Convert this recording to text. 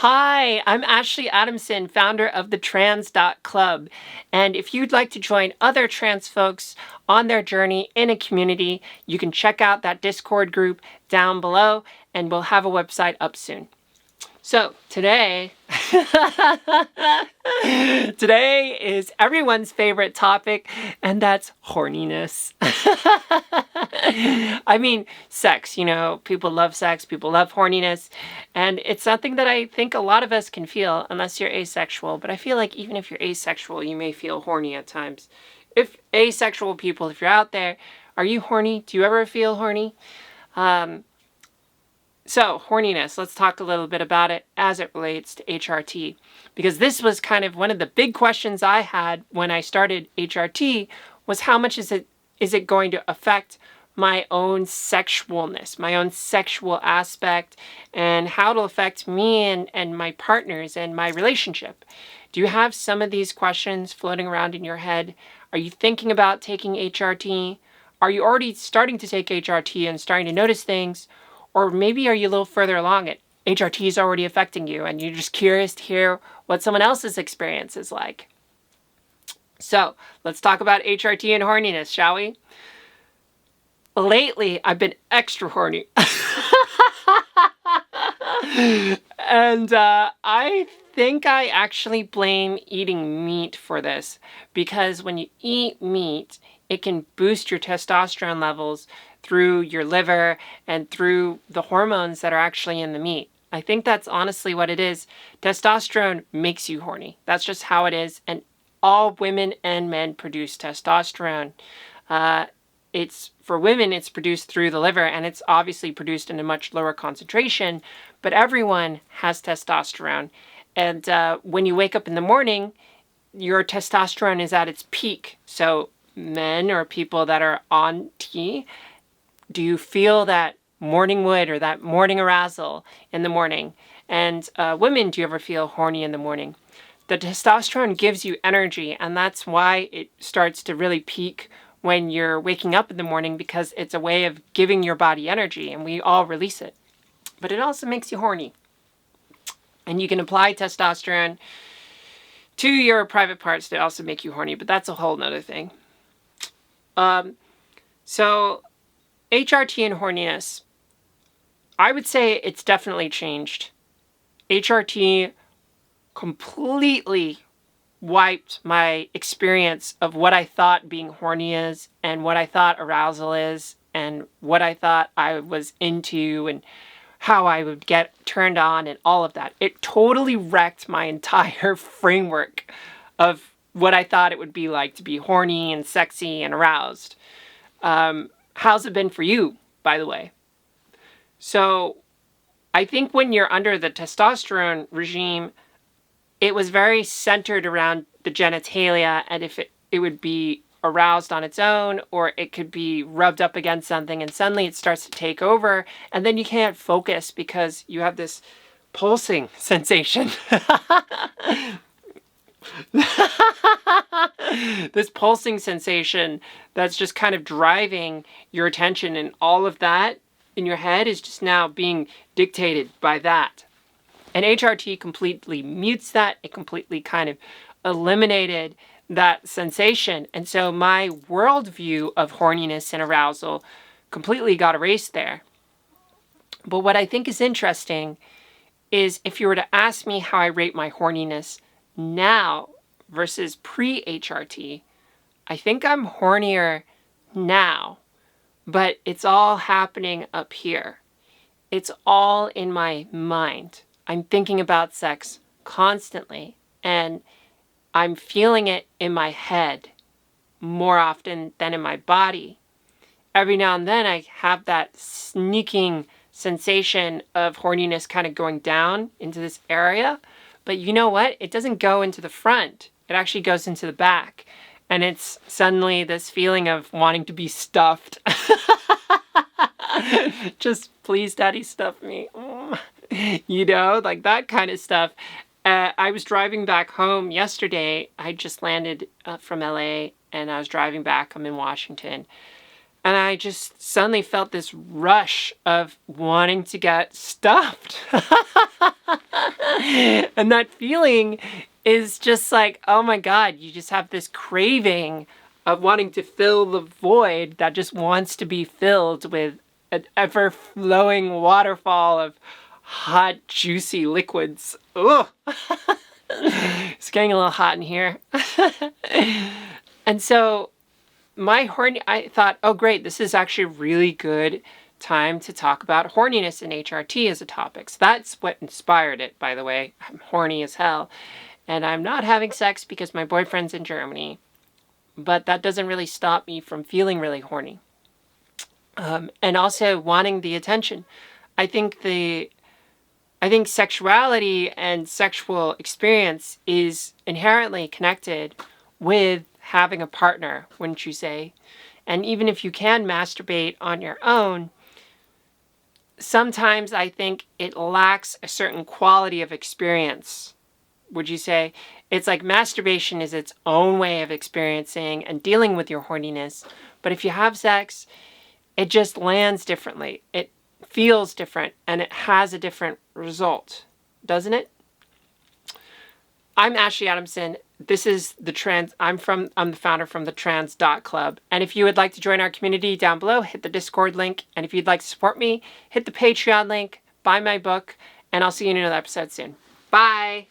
Hi, I'm Ashley Adamson, founder of the Trans.Club. And if you'd like to join other trans folks on their journey in a community, you can check out that Discord group down below, and we'll have a website up soon. So today is everyone's favorite topic, and that's horniness. I mean, sex, people love sex, people love horniness, and it's something that I think a lot of us can feel unless you're asexual, but I feel like even if you're asexual, you may feel horny at times. If asexual people, if you're out there, are you horny? Do you ever feel horny? So, horniness, let's talk a little bit about it as it relates to HRT, because this was kind of one of the big questions I had when I started HRT was how much is it going to affect my own sexualness, my own sexual aspect, and how it'll affect me and my partners and my relationship. Do you have some of these questions floating around in your head? Are you thinking about taking HRT? Are you already starting to take HRT and starting to notice things? Or maybe are you a little further along it? HRT is already affecting you and you're just curious to hear what someone else's experience is like. So let's talk about HRT and horniness, shall we? Lately, I've been extra horny. And I think I actually blame eating meat for this, because when you eat meat, it can boost your testosterone levels through your liver and through the hormones that are actually in the meat. I think that's honestly what it is. Testosterone makes you horny. That's just how it is. And all women and men produce testosterone. For women, it's produced through the liver, and it's obviously produced in a much lower concentration, but everyone has testosterone. And when you wake up in the morning, your testosterone is at its peak. So men or people that are on T, do you feel that morning wood or that morning arousal in the morning? And women, do you ever feel horny in the morning? The testosterone gives you energy, and that's why it starts to really peak when you're waking up in the morning, because it's a way of giving your body energy, and we all release it. But it also makes you horny. And you can apply testosterone to your private parts to also make you horny, but that's a whole nother thing. So HRT and horniness, I would say it's definitely changed. HRT completely wiped my experience of what I thought being horny is, and what I thought arousal is, and what I thought I was into, and how I would get turned on, and all of that. It totally wrecked my entire framework of what I thought it would be like to be horny and sexy and aroused. How's it been for you, by the way? So I think when you're under the testosterone regime, it was very centered around the genitalia, and if it would be aroused on its own, or it could be rubbed up against something, and suddenly it starts to take over, and then you can't focus because you have this pulsing sensation. This pulsing sensation that's just kind of driving your attention, and all of that in your head is just now being dictated by that. And HRT completely mutes that. It completely kind of eliminated that sensation. And so my worldview of horniness and arousal completely got erased there. But what I think is interesting is if you were to ask me how I rate my horniness now versus pre-HRT, I think I'm hornier now, but it's all happening up here. It's all in my mind. I'm thinking about sex constantly, and I'm feeling it in my head more often than in my body. Every now and then I have that sneaking sensation of horniness kind of going down into this area, but you know what? It doesn't go into the front. It actually goes into the back, and it's suddenly this feeling of wanting to be stuffed. Just please, daddy, stuff me. Like that kind of stuff. I was driving back home yesterday. I just landed from LA, and I was driving back. I'm in Washington. And I just suddenly felt this rush of wanting to get stuffed. And that feeling is just like, oh my God, you just have this craving of wanting to fill the void that just wants to be filled with an ever-flowing waterfall of hot, juicy liquids. Ugh. It's getting a little hot in here. And so I thought, oh great, this is actually a really good time to talk about horniness and HRT as a topic. So that's what inspired it, by the way. I'm horny as hell. And I'm not having sex because my boyfriend's in Germany. But that doesn't really stop me from feeling really horny. And also wanting the attention. I think sexuality and sexual experience is inherently connected with having a partner, wouldn't you say? And even if you can masturbate on your own, sometimes I think it lacks a certain quality of experience. Would you say? It's like masturbation is its own way of experiencing and dealing with your horniness. But if you have sex, it just lands differently. It feels different and it has a different result, doesn't it? I'm Ashley Adamson. This is I'm the founder from the Trans.club. And if you would like to join our community down below, hit the Discord link. And if you'd like to support me, hit the Patreon link, buy my book, and I'll see you in another episode soon. Bye.